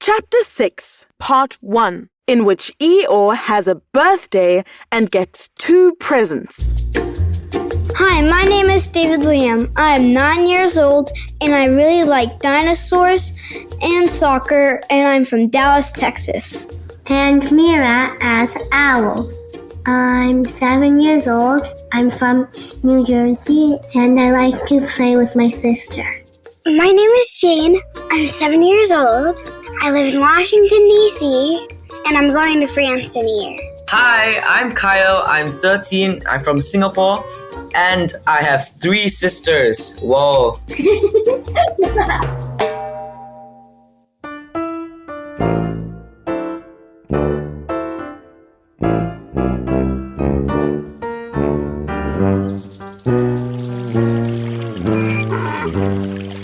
Chapter 6, Part 1, in which Eeyore has a birthday and gets 2 presents. Hi, my name is David Liam. I am 9 years old and I really like dinosaurs and soccer, and I'm from Dallas, Texas. And Meera as Owl. I'm 7 years old. I'm from New Jersey and I like to play with my sister. My name is Jane. I'm 7 years old. I live in Washington, D.C., and I'm going to France in a year. Hi, I'm Kyle. I'm 13. I'm from Singapore. And I have 3 sisters. Whoa.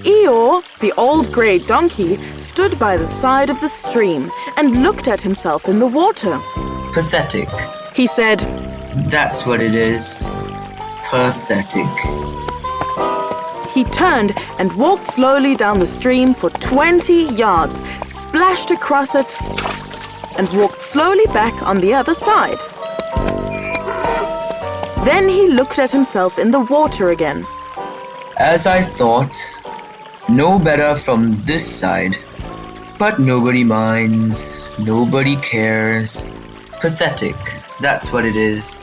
Eeyore, the old grey donkey, stood by the side of the stream and looked at himself in the water. Pathetic. He said, That's what it is. Pathetic. He turned and walked slowly down the stream for 20 yards, splashed across it, and walked slowly back on the other side. Then he looked at himself in the water again. As I thought, no better from this side. But nobody minds. Nobody cares. Pathetic. That's what it is.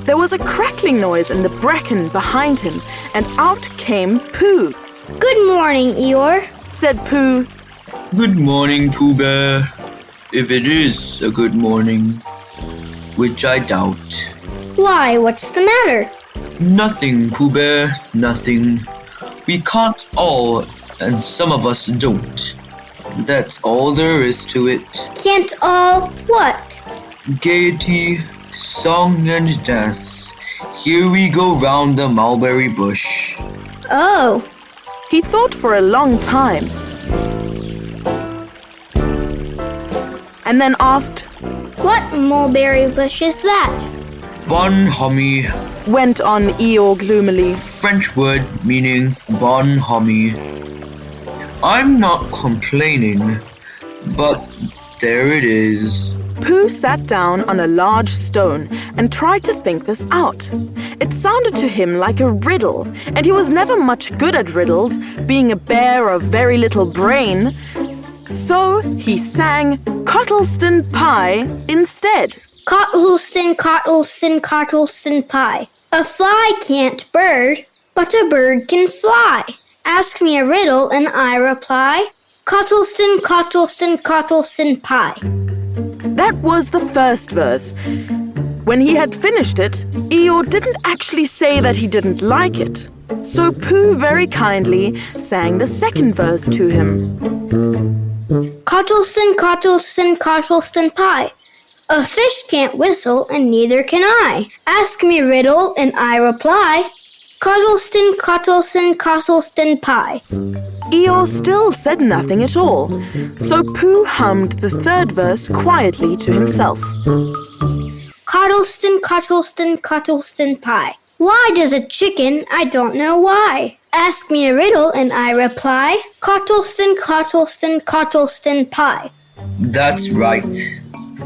There was a crackling noise in the bracken behind him, and out came Pooh. Good morning, Eeyore, said Pooh. Good morning, Pooh Bear. If it is a good morning, which I doubt. Why, what's the matter? Nothing, Pooh Bear, nothing. We can't all, and some of us don't. That's all there is to it. Can't all what? Gaiety, song and dance. Here we go round the mulberry bush. Oh. He thought for a long time. And then asked, What mulberry bush is that? Bonhomie, went on Eeyore gloomily. French word meaning bonhomie. I'm not complaining, but there it is. Pooh sat down on a large stone and tried to think this out. It sounded to him like a riddle, and he was never much good at riddles, being a bear of very little brain. So he sang Cottleston Pie instead. Cottleston, Cottleston, Cottleston pie. A fly can't bird, but a bird can fly. Ask me a riddle and I reply, Cottleston, Cottleston, Cottleston pie. That was the first verse. When he had finished it, Eeyore didn't actually say that he didn't like it. So Pooh very kindly sang the second verse to him. Cottleston, Cottleston, Cottleston pie. A fish can't whistle and neither can I. Ask me a riddle and I reply, Cottleston, Cottleston, Cottleston pie. Eeyore still said nothing at all, so Pooh hummed the third verse quietly to himself. Cottleston, Cottleston, Cottleston pie. Why does a chicken? I don't know why. Ask me a riddle and I reply, Cottleston, Cottleston, Cottleston pie. That's right.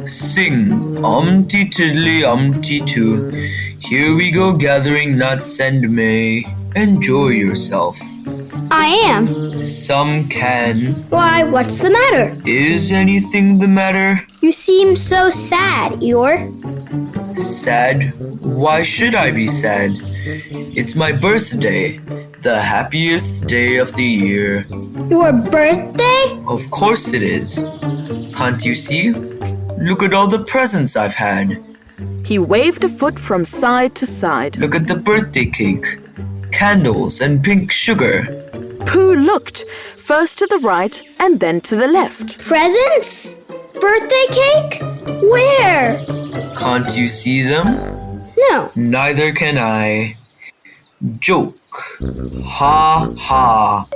Sing, umpty tiddly umpty too. Here we go gathering nuts and may. Enjoy yourself. I am. Some can. Why, what's the matter? Is anything the matter? You seem so sad, Eeyore. Sad? Why should I be sad? It's my birthday, the happiest day of the year. Your birthday? Of course it is. Can't you see? Look at all the presents I've had. He waved a foot from side to side. Look at the birthday cake, candles and pink sugar. Pooh looked, first to the right and then to the left. Presents? Birthday cake? Where? Can't you see them? No. Neither can I. Joke. Ha ha.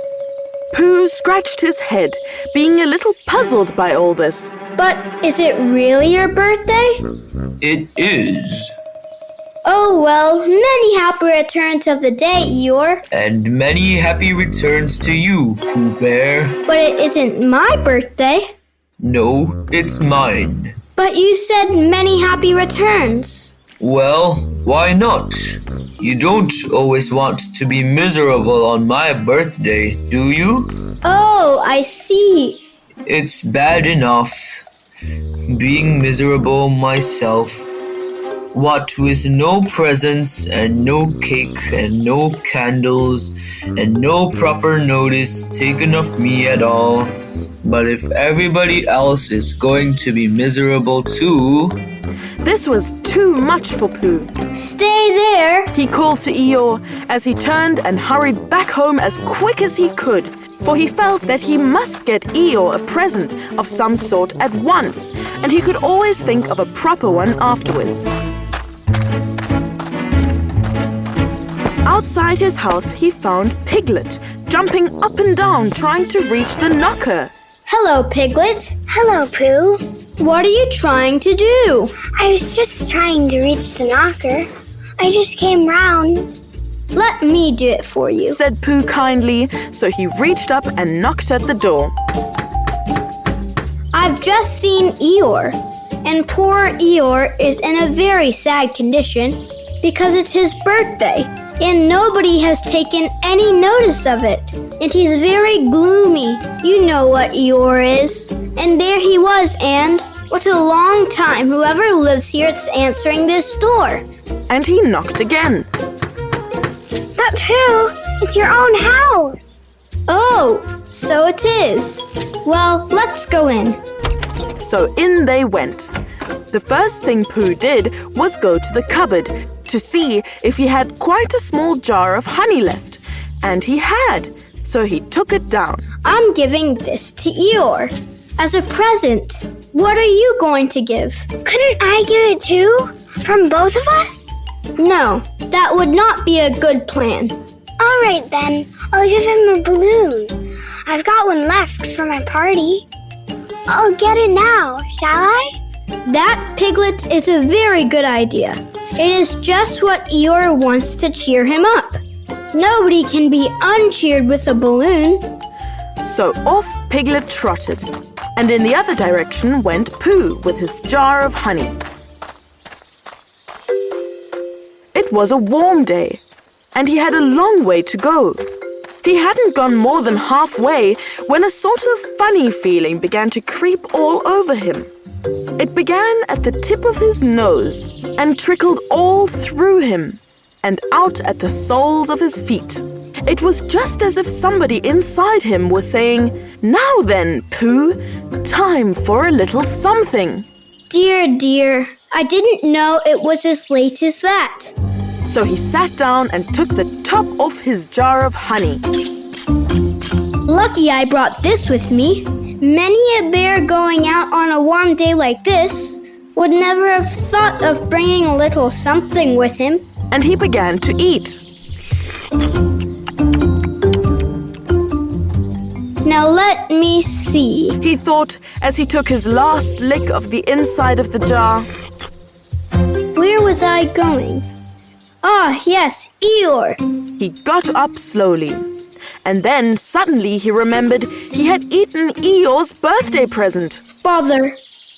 Pooh scratched his head, being a little puzzled by all this. But is it really your birthday? It is. Oh well, many happy returns of the day, Eeyore. And many happy returns to you, Pooh Bear. But it isn't my birthday. No, it's mine. But you said many happy returns. Well, why not? You don't always want to be miserable on my birthday, do you? Oh, I see. It's bad enough being miserable myself. What with no presents and no cake and no candles and no proper notice taken of me at all. But if everybody else is going to be miserable too... This was too much for Pooh. Stay there. He called to Eeyore as he turned and hurried back home as quick as he could, for he felt that he must get Eeyore a present of some sort at once, and he could always think of a proper one afterwards. Outside his house, he found Piglet, jumping up and down trying to reach the knocker. Hello, Piglet. Hello, Pooh. What are you trying to do? I was just trying to reach the knocker. I just came round. Let me do it for you, said Pooh kindly, so he reached up and knocked at the door. I've just seen Eeyore, and poor Eeyore is in a very sad condition because it's his birthday, and nobody has taken any notice of it. And he's very gloomy. You know what Eeyore is. And there he was, and what a long time whoever lives here is answering this door. And he knocked again. But Pooh, it's your own house. Oh, so it is. Well, let's go in. So in they went. The first thing Pooh did was go to the cupboard to see if he had quite a small jar of honey left. And he had, so he took it down. I'm giving this to Eeyore as a present. What are you going to give? Couldn't I give it too? From both of us? No, that would not be a good plan. All right then, I'll give him a balloon. I've got one left for my party. I'll get it now, shall I? That, Piglet, is a very good idea. It is just what Eeyore wants to cheer him up. Nobody can be uncheered with a balloon. So off Piglet trotted, and in the other direction went Pooh with his jar of honey. It was a warm day, and he had a long way to go. He hadn't gone more than halfway when a sort of funny feeling began to creep all over him. It began at the tip of his nose and trickled all through him and out at the soles of his feet. It was just as if somebody inside him was saying, "Now then, Pooh, time for a little something." Dear, I didn't know it was as late as that. So he sat down and took the top off his jar of honey. Lucky I brought this with me. Many a bear going out on a warm day like this would never have thought of bringing a little something with him. And he began to eat. Now let me see, he thought as he took his last lick of the inside of the jar. Where was I going? Ah, yes, Eeyore. He got up slowly. And then suddenly he remembered he had eaten Eeyore's birthday present. Bother,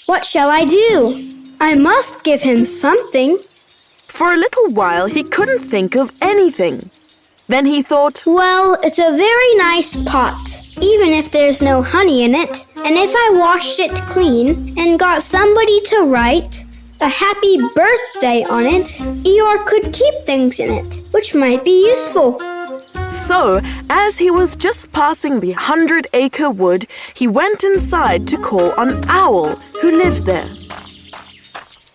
what shall I do? I must give him something. For a little while he couldn't think of anything. Then he thought, well, it's a very nice pot, even if there's no honey in it. And if I washed it clean and got somebody to write a happy birthday on it, Eeyore could keep things in it, which might be useful. So, as he was just passing the 100-acre wood, he went inside to call on Owl, who lived there.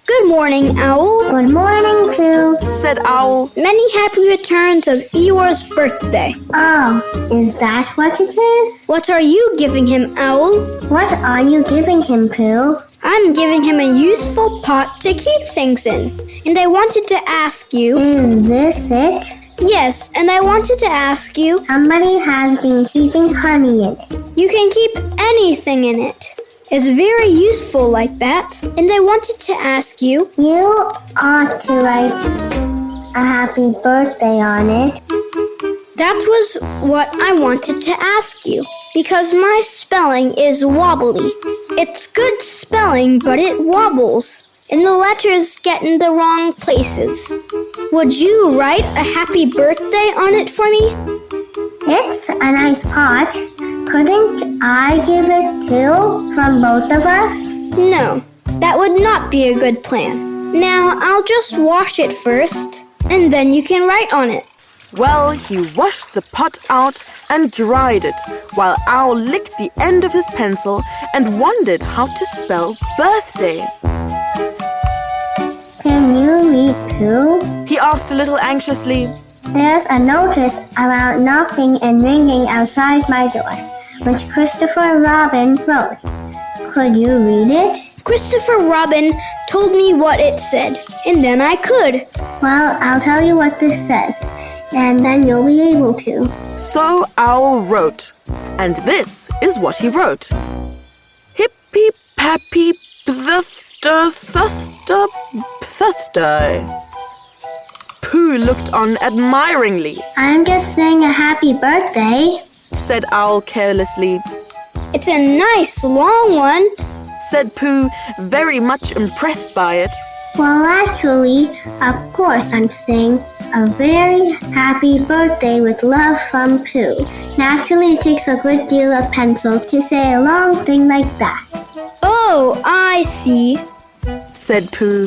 Good morning, Owl. Good morning, Pooh. Said Owl. Many happy returns of Eeyore's birthday. Oh, is that what it is? What are you giving him, Owl? What are you giving him, Pooh? I'm giving him a useful pot to keep things in. And I wanted to ask you... Is this it? Yes, and I wanted to ask you... Somebody has been keeping honey in it. You can keep anything in it. It's very useful like that. And I wanted to ask you, You ought to write a happy birthday on it. that was what I wanted to ask you. Because my spelling is wobbly. It's good spelling, but it wobbles. And the letters get in the wrong places. Would you write a happy birthday on it for me? It's a nice pot. Couldn't I give it too from both of us? No, that would not be a good plan. Now, I'll just wash it first, and then you can write on it. Well, he washed the pot out and dried it, while Owl licked the end of his pencil and wondered how to spell birthday. Can you read Pooh? He asked a little anxiously. There's a notice about knocking and ringing outside my door, which Christopher Robin wrote. Could you read it? Christopher Robin told me what it said, and then I could. Well, I'll tell you what this says, and then you'll be able to. So Owl wrote, and this is what he wrote. Hippy-pappy Thursday. Pooh looked on admiringly, I'm just saying a happy birthday. said Owl carelessly. It's a nice long one. Said Pooh, very much impressed by it. Well, actually, of course I'm saying a very happy birthday with love from Pooh. Naturally, it takes a good deal of pencil to say a long thing like that. Oh, I see. Said Pooh.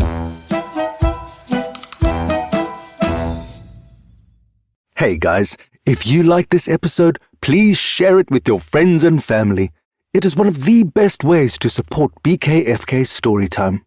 Hey guys, if you like this episode, please share it with your friends and family. It is one of the best ways to support BKFK Storytime.